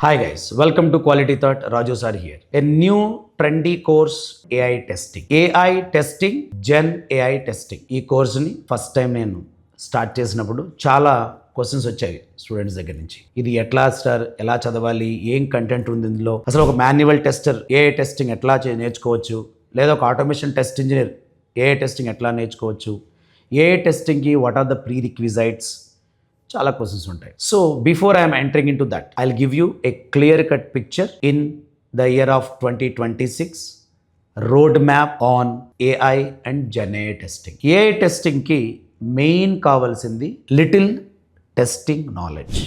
Hi guys, welcome to Quality Thought. Raju sir here. A new trendy course AI testing. AI testing, Gen AI testing. ఈ కోర్సుని first time నేను start చేసినప్పుడు చాలా questions వచ్చాయి students దగ్గర నుంచి. ఇది ఎట్లా సార్, ఎలా చదవాలి, ఏం కంటెంట్ ఉంది ఇందులో, అసలు ఒక మాన్యువల్ టెస్టర్ ఏఐ టెస్టింగ్ ఎట్లా నేర్చుకోవచ్చు, లేదా ఒక automation test engineer AI testing ఎట్లా నేర్చుకోవచ్చు, ఏఐ టెస్టింగ్కి what are the prerequisites, చాలా క్వశ్చన్స్ ఉంటాయి. So before I'm entering into that, I will give you a clear cut picture in the year of 2026 road map on AI and gen AI testing. AI టెస్టింగ్కి main కావాల్సింది little testing knowledge.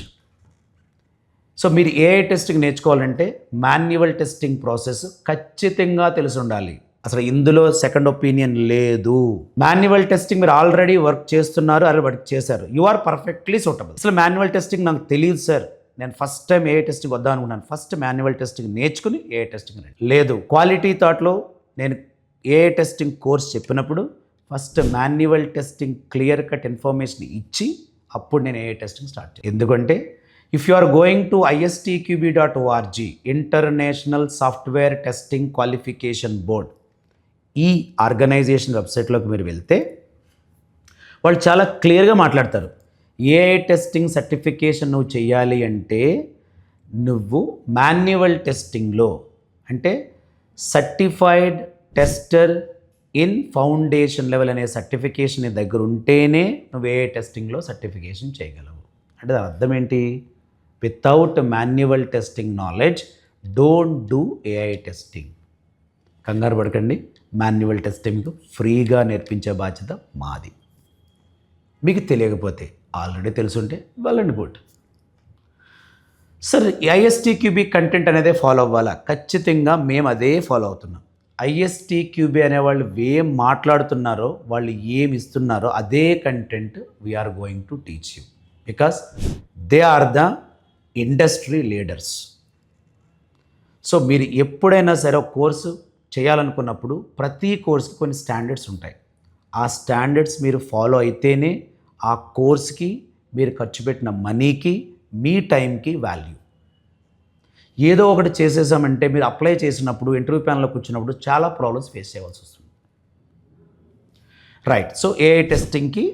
So మీరు AI testing నేర్చుకోవాలంటే manual testing process ఖచ్చితంగా తెలిసి ఉండాలి. అసలు ఇందులో second opinion లేదు. మాన్యువల్ టెస్టింగ్ మీరు ఆల్రెడీ వర్క్ చేస్తున్నారు, అలా వర్క్ చేశారు, యు ఆర్ పర్ఫెక్ట్లీ సూటబుల్. అసలు మాన్యువల్ టెస్టింగ్ నాకు తెలియదు సార్, నేను ఫస్ట్ టైం ఏఐ టెస్టింగ్ వద్దాం అనుకున్నాను, ఫస్ట్ మాన్యువల్ టెస్టింగ్ నేర్చుకుని ఏఐ టెస్టింగ్ లేదు. క్వాలిటీ థాట్లో నేను ఏఐ టెస్టింగ్ కోర్స్ చెప్పినప్పుడు first manual testing clear cut information ఇచ్చి అప్పుడు నేను ఏఐ టెస్టింగ్ స్టార్ట్ చేయాలి. ఎందుకంటే if you are going to istqb.org, international software testing qualification board, ఈ ఆర్గనైజేషన్ వెబ్సైట్లోకి మీరు వెళ్తే వాళ్ళు చాలా క్లియర్గా మాట్లాడతారు. ఏఐ టెస్టింగ్ సర్టిఫికేషన్ నువ్వు చేయాలి అంటే నువ్వు మాన్యువల్ టెస్టింగ్లో, అంటే certified tester in foundation level అనే సర్టిఫికేషన్ నీ దగ్గర ఉంటేనే నువ్వు ఏఐ టెస్టింగ్లో సర్టిఫికేషన్ చేయగలవు. అంటే దాని అర్థం ఏంటి? Without manual testing knowledge don't do AI testing. కంగారు పడకండి, మాన్యువల్ టెస్టింగ్ ఫ్రీగా నేర్పించే బాధ్యత మాది. మీకు తెలియకపోతే, ఆల్రెడీ తెలుసుంటే well and good. Sir ISTQB content అనేదే ఫాలో అవ్వాలా? ఖచ్చితంగా మేము అదే ఫాలో అవుతున్నాం. ISTQB అనేవాళ్ళు ఏం మాట్లాడుతున్నారో, వాళ్ళు ఏం ఇస్తున్నారో అదే content we're going to teach you, because they are the industry leaders. So మీరు ఎప్పుడైనా సరే ఒక కోర్సు చేయాలనుకున్నప్పుడు ప్రతి కోర్స్కి కొన్ని స్టాండర్డ్స్ ఉంటాయి. ఆ స్టాండర్డ్స్ మీరు ఫాలో అయితేనే ఆ కోర్స్కి మీరు ఖర్చు పెట్టిన మనీకి, మీ టైంకి వాల్యూ. ఏదో ఒకటి చేసేసామంటే మీరు అప్లై చేసినప్పుడు ఇంటర్వ్యూ ప్యానల్లో కూర్చున్నప్పుడు చాలా ప్రాబ్లమ్స్ ఫేస్ చేయవలసి వస్తుంది. రైట్. సో ఏఐ టెస్టింగ్కి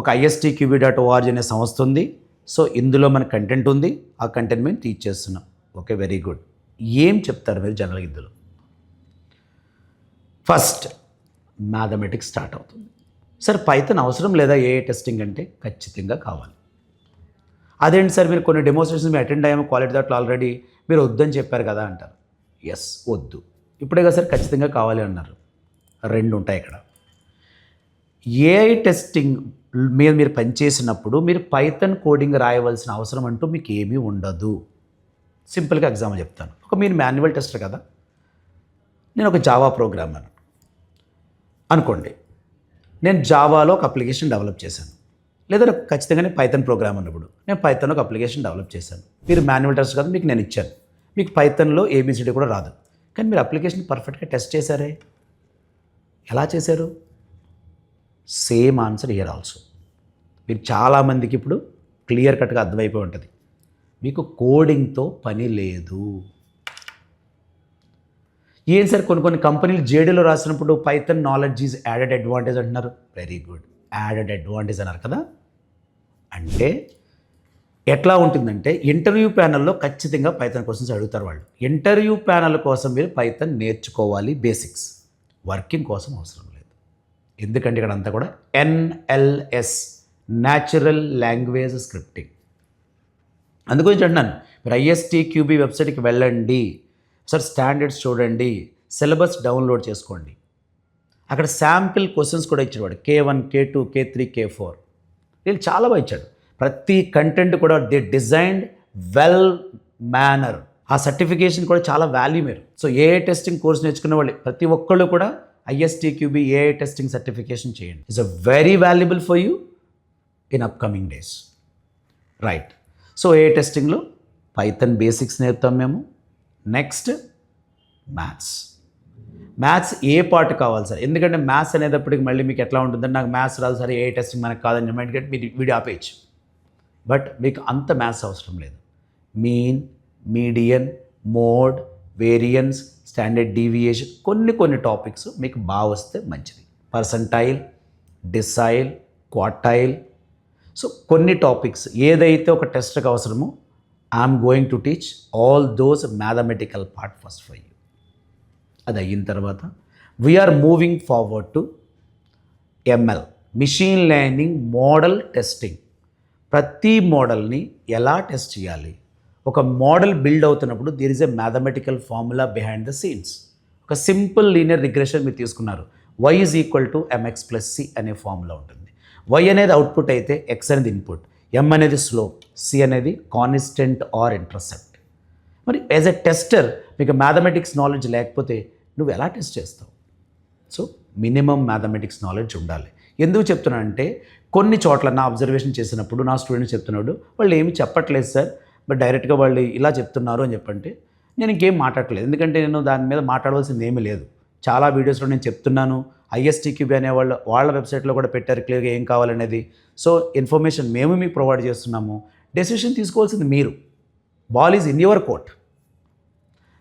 ఒక istqb.org అనే సంస్థ ఉంది. సో ఇందులో మన కంటెంట్ ఉంది, ఆ కంటెంట్ మేము టీచ్ చేస్తున్నాం. Okay, very good. ఏం చెప్తారు మీరు జనరల్గా ఇందులో? ఫస్ట్ మ్యాథమెటిక్స్ స్టార్ట్ అవుతుంది. సార్ పైథాన్ అవసరం లేదా ఏఐ టెస్టింగ్ అంటే? ఖచ్చితంగా కావాలి. అదేంటి సార్, మీరు కొన్ని డెమోన్స్ట్రేషన్స్ మేము అటెండ్ అయ్యాము క్వాలిటీ థాట్లో ఆల్రెడీ, మీరు వద్దని చెప్పారు కదా అంటారు. ఎస్, వద్దు, ఇప్పుడే కదా సార్ ఖచ్చితంగా కావాలి అన్నారు. రెండు ఉంటాయి ఇక్కడ. ఏఐ టెస్టింగ్ మీద మీరు పనిచేసినప్పుడు మీరు పైథాన్ కోడింగ్ రాయవలసిన అవసరం అంటూ మీకు ఏమీ ఉండదు. సింపుల్గా ఎగ్జాంపుల్ చెప్తాను. మీరు మాన్యువల్ టెస్టర్ కదా, నేను ఒక జావా ప్రోగ్రామర్ అనుకోండి. నేను జావాలో ఒక అప్లికేషన్ డెవలప్ చేశాను, లేదా ఖచ్చితంగానే పైథాన్ ప్రోగ్రామ్ ఉన్నప్పుడు నేను పైథాన్లో ఒక అప్లికేషన్ డెవలప్ చేశాను. మీరు మాన్యువల్ టెస్ట్ కదా, మీకు నేను ఇచ్చాను, మీకు పైథాన్లో ABCD కూడా రాదు, కానీ మీరు అప్లికేషన్ పర్ఫెక్ట్గా టెస్ట్ చేశారే. ఎలా చేశారు? Same answer here also. మీరు చాలామందికి ఇప్పుడు క్లియర్ కట్గా అర్థమైపోయి ఉంటుంది, మీకు కోడింగ్తో పని లేదు. ఏం సార్, కొన్ని కంపెనీలు జేడీలో రాసినప్పుడు Python knowledge is added advantage అంటున్నారు. వెరీ గుడ్, యాడెడ్ అడ్వాంటేజ్ అన్నారు కదా. అంటే ఎట్లా ఉంటుందంటే ఇంటర్వ్యూ ప్యానల్లో ఖచ్చితంగా పైథాన్ క్వశ్చన్స్ అడుగుతారు వాళ్ళు. ఇంటర్వ్యూ ప్యానల్ కోసం మీరు పైథాన్ నేర్చుకోవాలి, బేసిక్స్. వర్కింగ్ కోసం అవసరం లేదు. ఎందుకంటే ఇక్కడ అంతా కూడా NLS, న్యాచురల్ లాంగ్వేజ్ స్క్రిప్టింగ్. అందుగురించి అంటున్నాను, మీరు ISTQB వెబ్సైట్కి వెళ్ళండి సార్, స్టాండర్డ్స్ చూడండి, సిలబస్ డౌన్లోడ్ చేసుకోండి. అక్కడ శాంపిల్ క్వశ్చన్స్ కూడా ఇచ్చాడు వాడు, K1, K2, K3, K4. వీళ్ళు చాలా బాగా ఇచ్చాడు. ప్రతి కంటెంట్ కూడా దే డిజైన్డ్ వెల్ మేనర్. ఆ సర్టిఫికేషన్ కూడా చాలా వాల్యూ మీరు. సో ఏఐ టెస్టింగ్ కోర్స్ నేర్చుకునే వాళ్ళు ప్రతి ఒక్కళ్ళు కూడా ISTQB ఏఐ టెస్టింగ్ సర్టిఫికేషన్ చేయండి. It's a very valuable for you in upcoming days. Right. So AI టెస్టింగ్లో పైథాన్ బేసిక్స్ నేర్పుతాం మేము. నెక్స్ట్ మ్యాథ్స్ ఏ పార్ట్ కావాలి సార్? ఎందుకంటే మ్యాథ్స్ అనేటప్పటికి మళ్ళీ మీకు ఎట్లా ఉంటుందంటే, నాకు మ్యాథ్స్ రాదు సరే ఏ టెస్టింగ్ మనకు కాదని మైండ్ గట్టి మీరు వీడియో ఆపేయచ్చు. బట్ మీకు అంత మ్యాథ్స్ అవసరం లేదు. Mean, median, mode, variance, standard deviation, కొన్ని టాపిక్స్ మీకు బాగా వస్తే మంచిది. పర్సంటైల్, డిసైల్, క్వార్టైల్, సో కొన్ని టాపిక్స్ ఏదైతే ఒక టెస్ట్కి అవసరమో I'm going to teach all those mathematical part first for you. అది అయిన తర్వాత we are moving forward to ML, machine learning model testing. ప్రతి మోడల్ని ఎలా టెస్ట్ చేయాలి, ఒక మోడల్ బిల్డ్ అవుతున్నప్పుడు there is a mathematical formula behind the scenes. ఒక సింపుల్ లీనియర్ రిగ్రెషన్ మీరు తీసుకున్నారు, y is equal to mx plus C అనే ఫార్ములా ఉంటుంది. y అనేది అవుట్పుట్ అయితే x అనేది ఇన్పుట్, m అనేది స్లోప్, c అనేది కాన్స్టెంట్ ఆర్ ఇంటర్సెప్ట్. మరి యాజ్ ఎ టెస్టర్ మీకు మ్యాథమెటిక్స్ నాలెడ్జ్ లేకపోతే నువ్వు ఎలా టెస్ట్ చేస్తావు? సో మినిమం మ్యాథమెటిక్స్ నాలెడ్జ్ ఉండాలి. ఎందుకు చెప్తున్నానంటే కొన్ని చోట్ల నా అబ్జర్వేషన్ చేసినప్పుడు నా స్టూడెంట్స్ చెప్తున్నాడు, వాళ్ళు ఏమి చెప్పట్లేదు సార్, బట్ డైరెక్ట్గా వాళ్ళు ఇలా చెప్తున్నారు అని చెప్పంటే నేను ఇంకేం మాట్లాడలేదు. ఎందుకంటే నేను దాని మీద మాట్లాడవలసింది ఏమీ లేదు. చాలా వీడియోస్లో నేను చెప్తున్నాను. ISTQB అనే వాళ్ళ వెబ్సైట్లో కూడా పెట్టారు క్లియర్గా ఏం కావాలనేది. సో ఇన్ఫర్మేషన్ మేము మీకు ప్రొవైడ్ చేస్తున్నాము. డెసిషన్ తీసుకోవాల్సింది మీరు. Ball is in your court.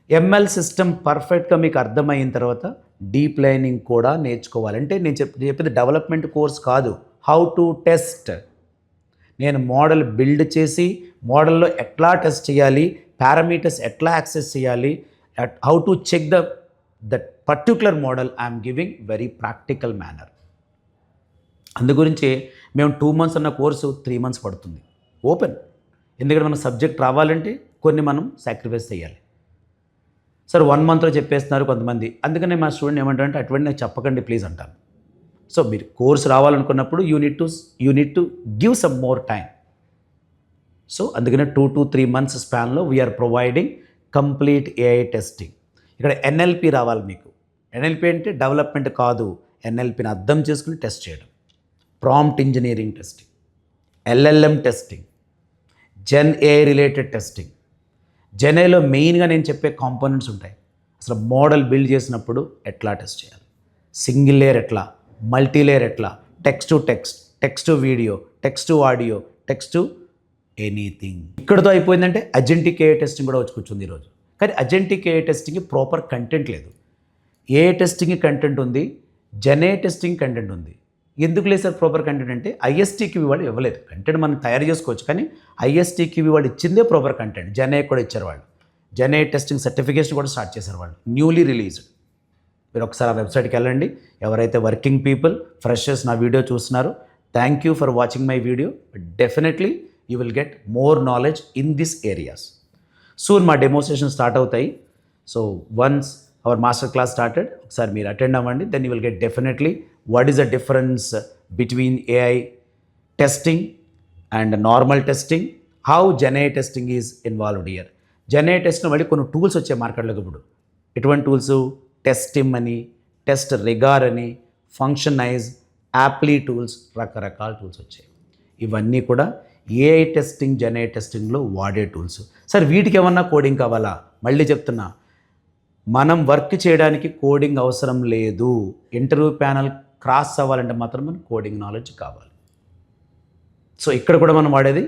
ML system పర్ఫెక్ట్గా మీకు అర్థమైన తర్వాత డీప్ లెర్నింగ్ కూడా నేర్చుకోవాలంటే నేను చెప్పేది డెవలప్మెంట్ కోర్స్ కాదు, హౌ టు టెస్ట్. నేను మోడల్ బిల్డ్ చేసి మోడల్లో ఎట్లా టెస్ట్ చేయాలి, పారామీటర్స్ ఎట్లా యాక్సెస్ చేయాలి, how to check that particular model I'm giving very practical manner. అందుగురించి మేము 2 months అన్న కోర్సు 3 months పడుతుంది ఓపెన్. ఎందుకంటే మన సబ్జెక్ట్ రావాలంటే కొన్ని మనం సాక్రిఫైస్ చేయాలి. సార్ 1 monthలో చెప్పేస్తున్నారు కొంతమంది. అందుకనే మా స్టూడెంట్ ఏమంటారంటే అటువంటి నాకు చెప్పకండి ప్లీజ్ అంటాను. సో మీరు కోర్స్ రావాలనుకున్నప్పుడు you need to give some more time. So అందుకనే 2 to 3 months స్పాన్లో we're providing complete AI testing. ఇక్కడ NLP రావాలి మీకు. NLP అంటే డెవలప్మెంట్ కాదు, NLPని అర్థం చేసుకుని టెస్ట్ చేయడం. Prompt engineering testing, LLM testing, gen AI related testing. Gen ఏలో మెయిన్గా నేను చెప్పే కాంపోనెంట్స్ ఉంటాయి. అసలు మోడల్ బిల్డ్ చేసినప్పుడు ఎట్లా టెస్ట్ చేయాలి, సింగిల్ లేయర్ ఎట్లా, మల్టీ లేయర్ ఎట్లా, text to text, text to video, text to audio, text to anything. ఇక్కడతో అయిపోయిందంటే అజెంటిక్ AI టెస్టింగ్ కూడా వచ్చి కూర్చుంది ఈరోజు. కానీ అజెంటిక్ AI టెస్టింగ్కి ప్రాపర్ కంటెంట్ లేదు. AI టెస్టింగ్ కంటెంట్ ఉంది, జెన్ AI టెస్టింగ్ కంటెంట్ ఉంది. ఎందుకు లేదు సార్ ప్రాపర్ కంటెంట్ అంటే ISTQB వాళ్ళు ఇవ్వలేదు. కంటెంట్ మనం తయారు చేసుకోవచ్చు, కానీ ISTQB వాళ్ళు ఇచ్చిందే ప్రాపర్ కంటెంట్. జెన్ AI కూడా ఇచ్చారు వాళ్ళు. జెన్ AI టెస్టింగ్ సర్టిఫికేషన్ కూడా స్టార్ట్ చేశారు వాళ్ళు, న్యూలీ రిలీజ్డ్. మీరు ఒకసారి ఆ వెబ్సైట్కి వెళ్ళండి. ఎవరైతే వర్కింగ్ పీపుల్, ఫ్రెషర్స్ నా వీడియో చూస్తున్నారో thank you for watching my video. Definitely you will get more knowledge in this areas. Soon మా డెమోన్స్ట్రేషన్ స్టార్ట్ అవుతాయి. So once our master class started, ఒకసారి మీరు అటెండ్ అవ్వండి. Then you will get definitely what is the difference between AI testing and normal testing, how gen AI testing is involved here. Gen AI టెస్ట్లో మళ్ళీ కొన్ని tools వచ్చాయి మార్కెట్లోకి ఇప్పుడు. ఎటువంటి టూల్స్? టెస్టిమ్ అని, టెస్ట్ రిగార్ అని, ఫంక్షనైజ్, యాప్లీ టూల్స్, రకరకాల టూల్స్ వచ్చాయి. ఇవన్నీ కూడా AI టెస్టింగ్, జెన్ AI టెస్టింగ్లో వాడే టూల్స్. సార్ వీటికి ఏమన్నా కోడింగ్ కావాలా? మళ్ళీ చెప్తున్నా, మనం వర్క్ చేయడానికి కోడింగ్ అవసరం లేదు. ఇంటర్వ్యూ ప్యానల్ క్రాస్ అవ్వాలంటే మాత్రం మనకు కోడింగ్ నాలెడ్జ్ కావాలి. సో ఇక్కడ కూడా మనం వాడేది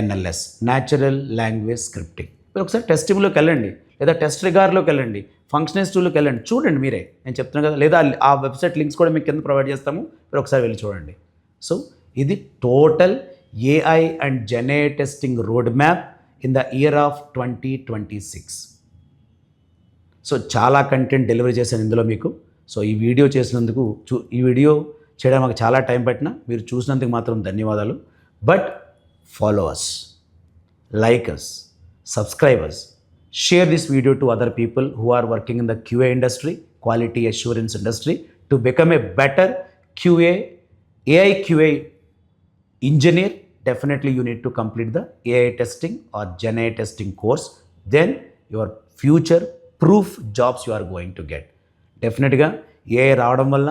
NLS, న్యాచురల్ లాంగ్వేజ్ స్క్రిప్టింగ్. మీరు ఒకసారి టెస్టింగ్లోకి వెళ్ళండి, లేదా టెస్ట్ రిగార్లోకి వెళ్ళండి, ఫంక్షనైజ్ టూల్లోకి వెళ్ళండి, చూడండి మీరే. నేను చెప్తున్నాను కదా, లేదా ఆ వెబ్సైట్ లింక్స్ కూడా మీకు కింద ప్రొవైడ్ చేస్తాము, మీరు ఒకసారి వెళ్ళి చూడండి. సో ఇది total AI and gen AI testing road map in the year of 2026. సో చాలా కంటెంట్ డెలివరీ చేశాను ఇందులో మీకు. సో ఈ వీడియో చేసినందుకు, ఈ వీడియో చేయడం మాకు చాలా టైం పట్టినా మీరు చూసినందుకు మాత్రం ధన్యవాదాలు. But follow us, like us, subscribe us, share this video to other people who are working in the QA industry, quality assurance industry, to become a better QA, AI QA engineer. Definitely you need to complete the AI testing or Gen AI testing course. Then your future proof jobs you are going to get. డెఫినెట్గా AI రావడం వల్ల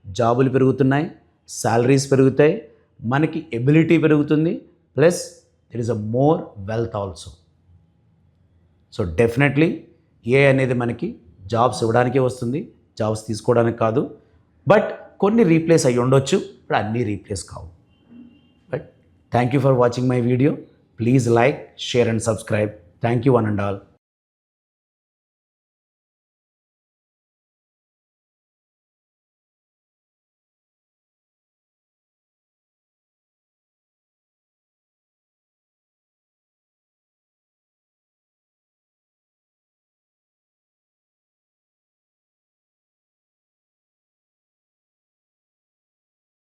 జాబులు పెరుగుతున్నాయి, salaries పెరుగుతాయి, మనకి ability పెరుగుతుంది, plus there is a more wealth also. So definitely AI అనేది మనకి జాబ్స్ ఇవ్వడానికే వస్తుంది, జాబ్స్ తీసుకోవడానికి కాదు. బట్ కొన్ని రీప్లేస్ అయ్యి ఉండొచ్చు, ఇప్పుడు అన్నీ రీప్లేస్ కావు. But thank you for watching my video. Please like, share and subscribe. Thank you one and all.